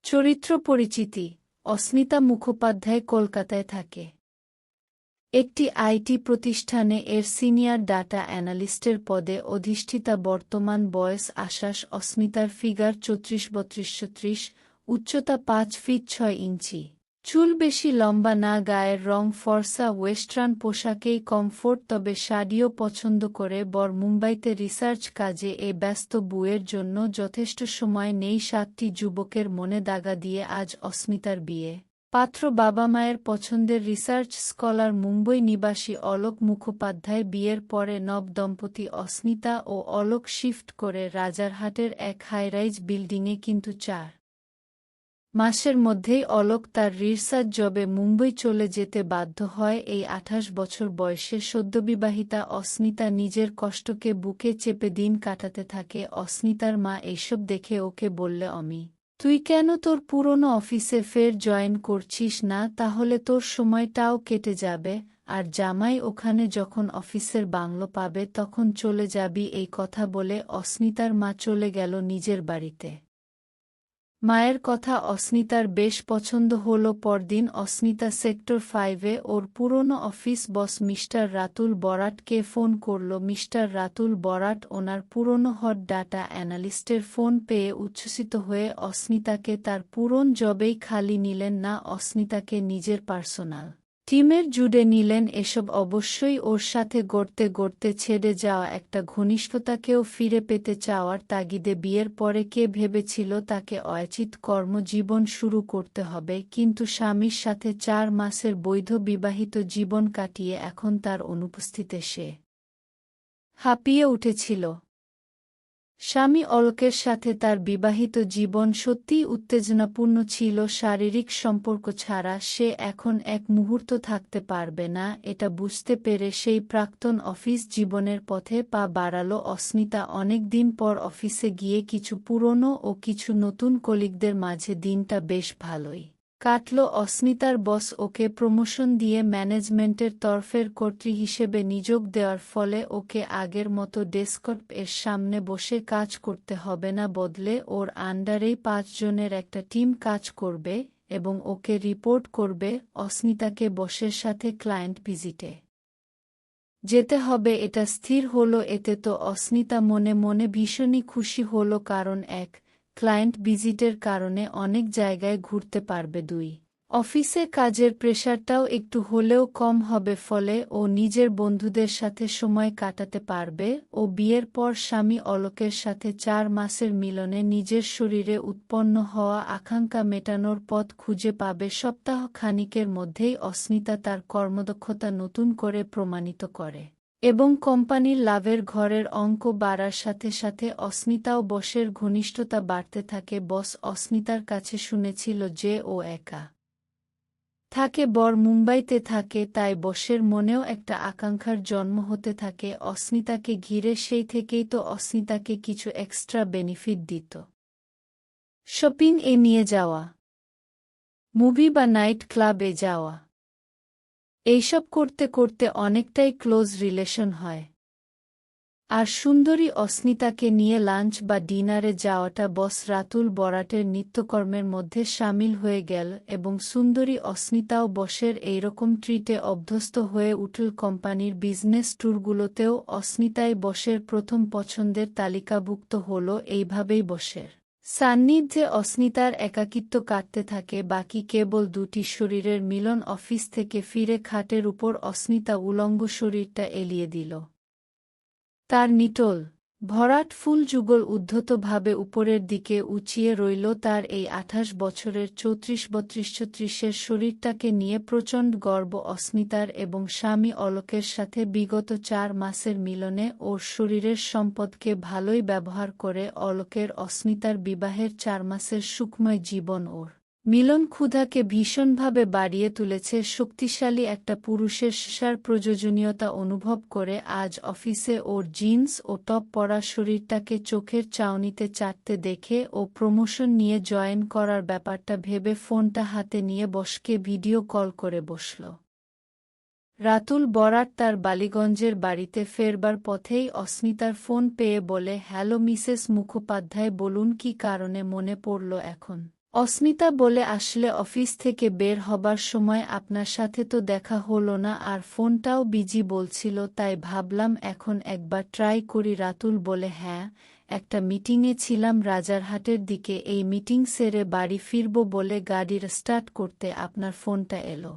চরিত্র পরিচিতি। অস্মিতা মুখোপাধ্যায় কলকাতায় থাকে। একটি আইটি প্রতিষ্ঠানে এর সিনিয়র ডাটা অ্যানালিস্টের পদে অধিষ্ঠিতা। বর্তমান বয়স আশাস। অস্মিতার ফিগার 34-32-36, উচ্চতা 5 ফিট 6 ইঞ্চি। চুল বেশি লম্বা না, গায়ের রং ফর্সা, ওয়েস্টার্ন পোশাকেই কমফোর্ট, তবে শাড়িও পছন্দ করে। বর মুম্বাইতে রিসার্চ কাজে এ ব্যস্ত। বুয়ের জন্য যথেষ্ট সময় নেই। 7টি যুবকের মনে দাগা দিয়ে আজ অস্মিতার বিয়ে। পাত্র বাবা মায়ের পছন্দের রিসার্চ স্কলার মুম্বই নিবাসী অলোক মুখোপাধ্যায়। বিয়ের পরে নব দম্পতি অস্মিতা ও অলোক শিফট করে রাজারহাটের এক হাইরাইজ বিল্ডিংয়ে, কিন্তু 4 মাসের মধ্যেই অলোক তার রিসার্চ জবে মুম্বই চলে যেতে বাধ্য হয়। এই 28 বছর বয়সে সদ্যবিবাহিতা অস্মিতা নিজের কষ্টকে বুকে চেপে দিন কাটাতে থাকে। অস্মিতার মা এইসব দেখে ওকে বললে, অমি, তুই কেন তোর পুরনো অফিসে ফের জয়েন করছিস না? তাহলে তোর সময়টাও কেটে যাবে, আর জামাই ওখানে যখন অফিসের বাংলো পাবে তখন চলে যাবি। এই কথা বলে অস্মিতার মা চলে গেল নিজের বাড়িতে। মায়ের কথা অস্মিতার বেশ পছন্দ হল। পরদিন অস্মিতা সেক্টর 5-এ ওর পুরনো অফিস বস মিস্টার রাতুল বরাটকে ফোন করল। মিস্টার রাতুল বরাট ওনার পুরনো হট ডাটা অ্যানালিস্টের ফোন পেয়ে উচ্ছ্বসিত হয়ে অস্মিতাকে তার পুরন জবেই খালি নিলেন না, অস্মিতাকে নিজের পার্সোনাল টিমের জুড়ে নিলেন। এসব অবশ্যই ওর সাথে গড়তে গড়তে ছেড়ে যাওয়া একটা ঘনিষ্ঠতাকেও ফিরে পেতে চাওয়ার তাগিদে। বিয়ের পরে কে ভেবেছিল তাকে অয়াচিত কর্মজীবন শুরু করতে হবে, কিন্তু স্বামীর সাথে 4 মাসের বৈধ বিবাহিত জীবন কাটিয়ে এখন তার অনুপস্থিতিতে সে হাঁপিয়ে উঠেছিল। স্বামী অলোকের সাথে তার বিবাহিত জীবন সত্যিই উত্তেজনাপূর্ণ ছিল। শারীরিক সম্পর্ক ছাড়া সে এখন এক মুহূর্ত থাকতে পারবে না, এটা বুঝতে পেরে সেই প্রাক্তন অফিস জীবনের পথে পা বাড়াল অস্মিতা। অনেক দিন পর অফিসে গিয়ে কিছু পুরনো ও কিছু নতুন কলিগদের মাঝে দিনটা বেশ ভালোই কাটল। অস্মিতার বস ওকে প্রমোশন দিয়ে ম্যানেজমেন্টের তরফের কর্ত্রী হিসেবে নিযোগ দেওয়ার ফলে ওকে আগের মতো ডেস্কটপ এর সামনে বসে কাজ করতে হবে না, বদলে ওর আন্ডারেই 5 জনের একটা টিম কাজ করবে এবং ওকে রিপোর্ট করবে। অস্মিতাকে বসের সাথে ক্লায়েন্ট ভিজিটে যেতে হবে, এটা স্থির হল। এতে তো অস্মিতা মনে মনে ভীষণই খুশি হল, কারণ এক ক্লায়েন্ট ভিজিটের কারণে অনেক জায়গায় ঘুরতে পারবে। 2 অফিসে কাজের প্রেশারটাও একটু হলেও কম হবে, ফলে ও নিজের বন্ধুদের সাথে সময় কাটাতে পারবে। ও বিয়ের পর স্বামী অলোকের সাথে 4 মাসের মিলনে নিজের শরীরে উৎপন্ন হওয়া আকাঙ্ক্ষা মেটানোর পথ খুঁজে পাবে। সপ্তাহ খানিকের মধ্যেই অস্মিতা তার কর্মদক্ষতা নতুন করে প্রমাণিত করে এবং কোম্পানির লাভের ঘরের অঙ্ক বাড়ার সাথে সাথে অস্মিতাও বসের ঘনিষ্ঠতা বাড়তে থাকে। বস অস্মিতার কাছে শুনেছিল যে ও একা থাকে, বর মুম্বাইতে থাকে, তাই বসের মনেও একটা আকাঙ্ক্ষার জন্ম হতে থাকে অস্মিতাকে ঘিরে। সেই থেকেই তো অস্মিতাকে কিছু এক্সট্রা বেনিফিট দিত, শপিং এ নিয়ে যাওয়া, মুভি বা নাইট ক্লাবে যাওয়া। এইসব করতে করতে অনেকটাই ক্লোজ রিলেশন হয়। আর সুন্দরী অস্মিতাকে নিয়ে লাঞ্চ বা ডিনারে যাওয়াটা বস রাতুল বরাটের নিত্যকর্মের মধ্যে সামিল হয়ে গেল এবং সুন্দরী অস্মিতাও বসের এইরকম ট্রিটে অভ্যস্ত হয়ে উঠল। কোম্পানির বিজনেস ট্যুরগুলোতেও অস্মিতাই বসের প্রথম পছন্দের তালিকাভুক্ত হল। এইভাবেই বসের সান্নিধ্যে অস্মিতার একাকিত্ব কাটতে থাকে। বাকি কেবল 2টি শরীরের মিলন। অফিস থেকে ফিরে খাটের উপর অস্মিতা উলঙ্গ শরীরটা এলিয়ে দিল। তার নিটোল ভরাট ফুল যুগল উদ্ধতভাবে উপরের দিকে উঁচিয়ে রইল। তার এই 28 বছরের 34-32-36-এর শরীরটাকে নিয়ে প্রচণ্ড গর্ব অস্মিতার এবং স্বামী অলোকের সাথে বিগত 4 মাসের মিলনে ওর শরীরের সম্পদকে ভালোই ব্যবহার করে অলোকের অস্মিতার বিবাহের 4 মাসের সুখময় জীবন ওর মিলন ক্ষুধাকে ভীষণভাবে বাড়িয়ে তুলেছে। শক্তিশালী একটা পুরুষের সার প্রয়োজনীয়তা অনুভব করে আজ অফিসে ওর জিন্স ও টপ পরা শরীরটাকে চোখের চাউনিতে চাটতে দেখে ও প্রমোশন নিয়ে জয়েন করার ব্যাপারটা ভেবে ফোনটা হাতে নিয়ে বসকে ভিডিও কল করে বসল। রাতুল বরাট তার বালিগঞ্জের বাড়িতে ফেরবার পথেই অস্মিতার ফোন পেয়ে বলে, হ্যালো মিসেস মুখোপাধ্যায়, বলুন কী কারণে মনে পড়ল এখন? অস্মিতা বলে, আসলে অফিস থেকে বের হবার সময় আপনার সাথে তো দেখা হলো না, আর ফোনটাও বিজি বলছিল, তাই ভাবলাম এখন একবার ট্রাই করি। রাতুল বলে, হ্যাঁ, একটা মিটিংয়ে ছিলাম রাজারহাটের দিকে, এই মিটিং সেরে বাড়ি ফিরব বলে গাড়ির স্টার্ট করতে আপনার ফোনটা এলো।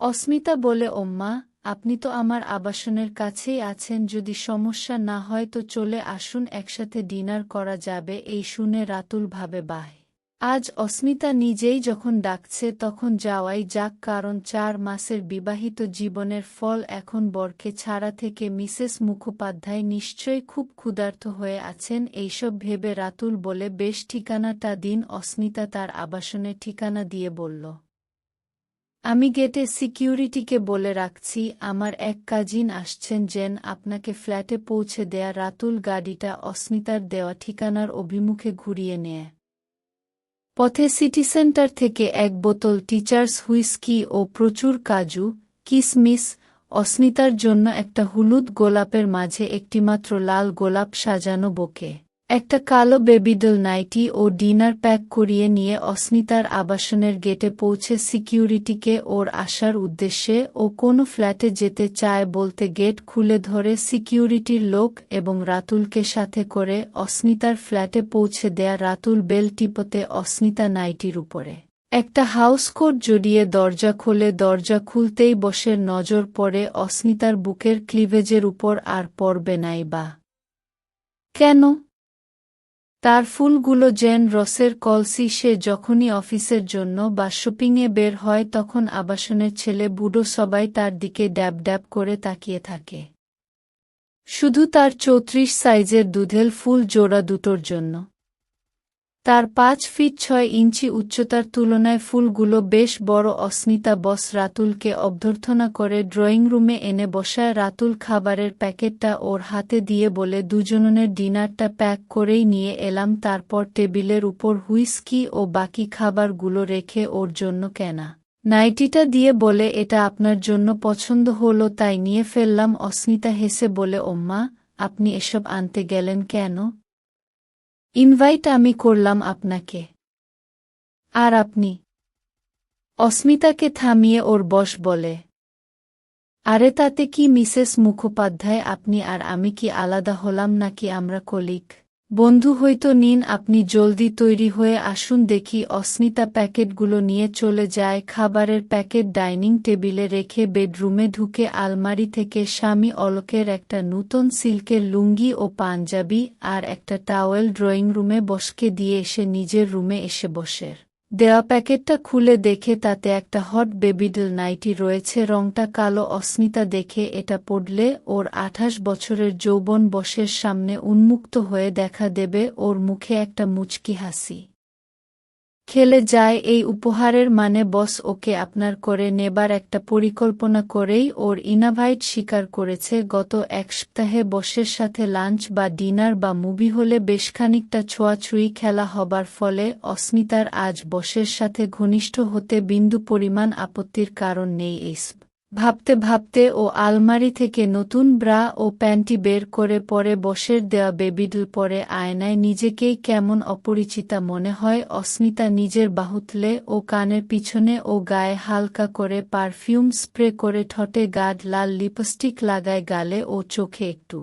অস্মিতা বলে, ওম্মা, আপনি তো আমার আবাসনের কাছেই আছেন, যদি সমস্যা না হয় তো চলে আসুন, একসাথে ডিনার করা যাবে। এই শুনে রাতুল ভাবে, বাহ, আজ অস্মিতা নিজেই যখন ডাকছে তখন যাওয়াই যাক, কারণ 4 মাসের বিবাহিত জীবনের ফল এখন বরকে ছাড়া থেকে মিসেস মুখোপাধ্যায় নিশ্চয়ই খুব ক্ষুধার্ত হয়ে আছেন। এইসব ভেবে রাতুল বলে, বেশ, ঠিকানাটা দিন। অস্মিতা তার আবাসনের ঠিকানা দিয়ে বলল, আমি গেটে সিকিউরিটিকে বলে রাখছি, আমার এক কাজিন আসছেন, যেন আপনাকে ফ্ল্যাটে পৌঁছে দেয়া। রাতুল গাড়িটা অস্মিতার দেওয়া ঠিকানার অভিমুখে ঘুরিয়ে নেয়। পথে সিটি সেন্টার থেকে 1 বোতল টিচার্স হুইস্কি ও প্রচুর কাজু কিশমিশ, অস্মিতার জন্য একটা হলুদ গোলাপের মাঝে একটিমাত্র লাল গোলাপ সাজানো বোকে, একটা কালো বেবিডল নাইটি ও ডিনার প্যাক করিয়ে নিয়ে অস্মিতার আবাসনের গেটে পৌঁছে সিকিউরিটিকে ওর আসার উদ্দেশ্যে ও কোনো ফ্ল্যাটে যেতে চায় বলতে গেট খুলে ধরে সিকিউরিটির লোক এবং রাতুলকে সাথে করে অস্মিতার ফ্ল্যাটে পৌঁছে দেয়া। রাতুল বেল টিপতে অস্মিতা নাইটির উপরে একটা হাউসকোট জড়িয়ে দরজা খোলে। দরজা খুলতেই বসের নজর পড়ে অস্মিতার বুকের ক্লিভেজের উপর, আর পড়বে নাই বা কেন? তার ফুলগুলো যেন রসের কলসি। সে যখনই অফিসের জন্য বা শপিংয়ে বের হয় তখন আবাসনের ছেলে বুড়ো সবাই তার দিকে ড্যাব ড্যাব করে তাকিয়ে থাকে, শুধু তার 34 সাইজের দুধেল ফুল জোড়া দুটোর জন্য। তার 5 ফিট 6 ইঞ্চি উচ্চতার তুলনায় ফুলগুলো বেশ বড়। অস্মিতা বস রাতুলকে অভ্যর্থনা করে ড্রয়িং রুমে এনে বসায়। রাতুল খাবারের প্যাকেটটা ওর হাতে দিয়ে বলে, দুজনের ডিনারটা প্যাক করেই নিয়ে এলাম। তারপর টেবিলের উপর হুইস্কি ও বাকি খাবারগুলো রেখে ওর জন্য কেনা নাইটিটা দিয়ে বলে, এটা আপনার জন্য পছন্দ হলো তাই নিয়ে ফেললাম। অস্মিতা হেসে বলে, ওম্মা, আপনি এসব আনতে গেলেন কেন? ইনভাইট আমি করলাম আপনাকে। আর আপনি? অস্মিতাকে থামিয়ে ওর বস বলে, আরে তাতে কি মিসেস মুখোপাধ্যায়, আপনি আর আমি কি আলাদা হলাম নাকি? আমরা কলিগ, বন্ধু হয়তো। নিন, আপনি জলদি তৈরি হয়ে আসুন দেখি। অস্মিতা প্যাকেটগুলো নিয়ে চলে যায়। খাবারের প্যাকেট ডাইনিং টেবিলে রেখে বেডরুমে ঢুকে আলমারি থেকে স্বামী অলোকের একটা নূতন সিল্কের লুঙ্গি ও পাঞ্জাবি আর একটা টাওয়েল ড্রয়িং রুমে বসকে দিয়ে এসে নিজের রুমে এসে বসের দেওয়া প্যাকেটটা খুলে দেখে তাতে একটা হট বেবিডল নাইটি রয়েছে, রংটা কালো। অস্মিতা দেখে এটা পড়লে ওর 28 বছরের যৌবন বসের সামনে উন্মুক্ত হয়ে দেখা দেবে। ওর মুখে একটা মুচকি হাসি খেলে যায়। এই উপহারের মানে বস ওকে আপনার করে নেবার একটা পরিকল্পনা করেই ওর ইনভাইট স্বীকার করেছে। গত 1 সপ্তাহে বসের সাথে লাঞ্চ বা ডিনার বা মুভি হলে বেশ খানিকটা ছোঁয়াছুঁয়ি খেলা হবার ফলে অস্মিতার আজ বসের সাথে ঘনিষ্ঠ হতে বিন্দু পরিমাণ আপত্তির কারণ নেই। এইসব ভাবতে ভাবতে ও আলমারি থেকে নতুন ব্রা ও প্যান্টি বের করে পরে বসের দেওয়া বেবিডল পরে আয়নায় নিজেকেই কেমন অপরিচিতা মনে হয়। অস্মিতা নিজের বাহুতলে ও কানের পিছনে ও গায়ে হালকা করে পারফিউম স্প্রে করে ঠোঁটে গাঢ় লাল লিপস্টিক লাগায়, গালে ও চোখে একটু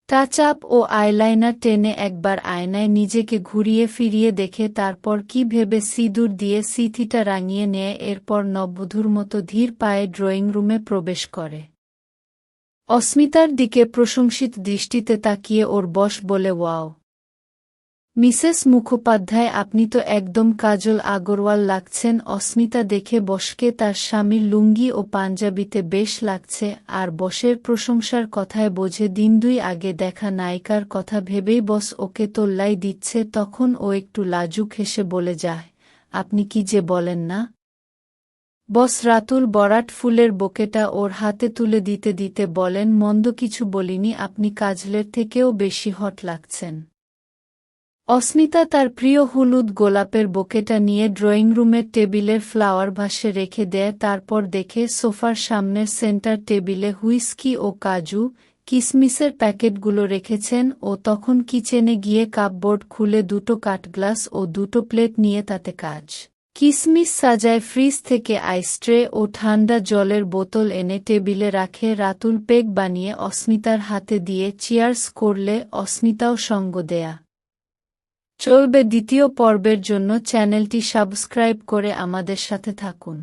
টাচ আপ ও আইলাইনার টেনে একবার আয়নায় নিজেকে ঘুরিয়ে ফিরিয়ে দেখে তারপর কি ভেবে সিঁদুর দিয়ে সিথিটা রাঙিয়ে নেয়। এরপর নববধূর মতো ধীর পায়ে ড্রয়িং রুমে প্রবেশ করে। অস্মিতার দিকে প্রশংসিত দৃষ্টিতে তাকিয়ে ওর বস বলে, ওয়াও মিসেস মুখোপাধ্যায়, আপনি তো একদম কাজল আগরওয়াল লাগছেন। অস্মিতা দেখে বসকে তার স্বামীর লুঙ্গি ও পাঞ্জাবিতে বেশ লাগছে, আর বসের প্রশংসার কথায় বোঝে 2 দিন আগে দেখা নায়িকার কথা ভেবেই বস ওকে তোল্লাই দিচ্ছে। তখন ও একটু লাজুক হেসে বলে, যায়, আপনি কি যে বলেন না বস। রাতুল বরাট ফুলের বোকেটা ওর হাতে তুলে দিতে দিতে বলেন, মন্দ কিছু বলিনি, আপনি কাজলের থেকেও বেশি হট লাগছেন। অস্মিতা তার প্রিয় হলুদ গোলাপের বোকেটা নিয়ে ড্রয়িং রুমের টেবিলের ফ্লাওয়ার ভাসে রেখে দেয়। তারপর দেখে সোফার সামনের সেন্টার টেবিলে হুইস্কি ও কাজু কিসমিসের প্যাকেটগুলো রেখেছেন ও তখন কিচেনে গিয়ে কাপবোর্ড খুলে 2টো কাঠগ্লাস ও 2টো প্লেট নিয়ে তাতে কাজ। কিসমিস সাজায় ফ্রিজ থেকে আইস ট্রে ও ঠান্ডা জলের বোতল এনে টেবিলে রাখে রাতুল পেগ বানিয়ে অস্মিতার হাতে দিয়ে চিয়ার্স করলে অস্মিতাও সঙ্গ দেয়া। চলবে দ্বিতীয় পর্বের জন্য চ্যানেলটি সাবস্ক্রাইব করে আমাদের সাথে থাকুন।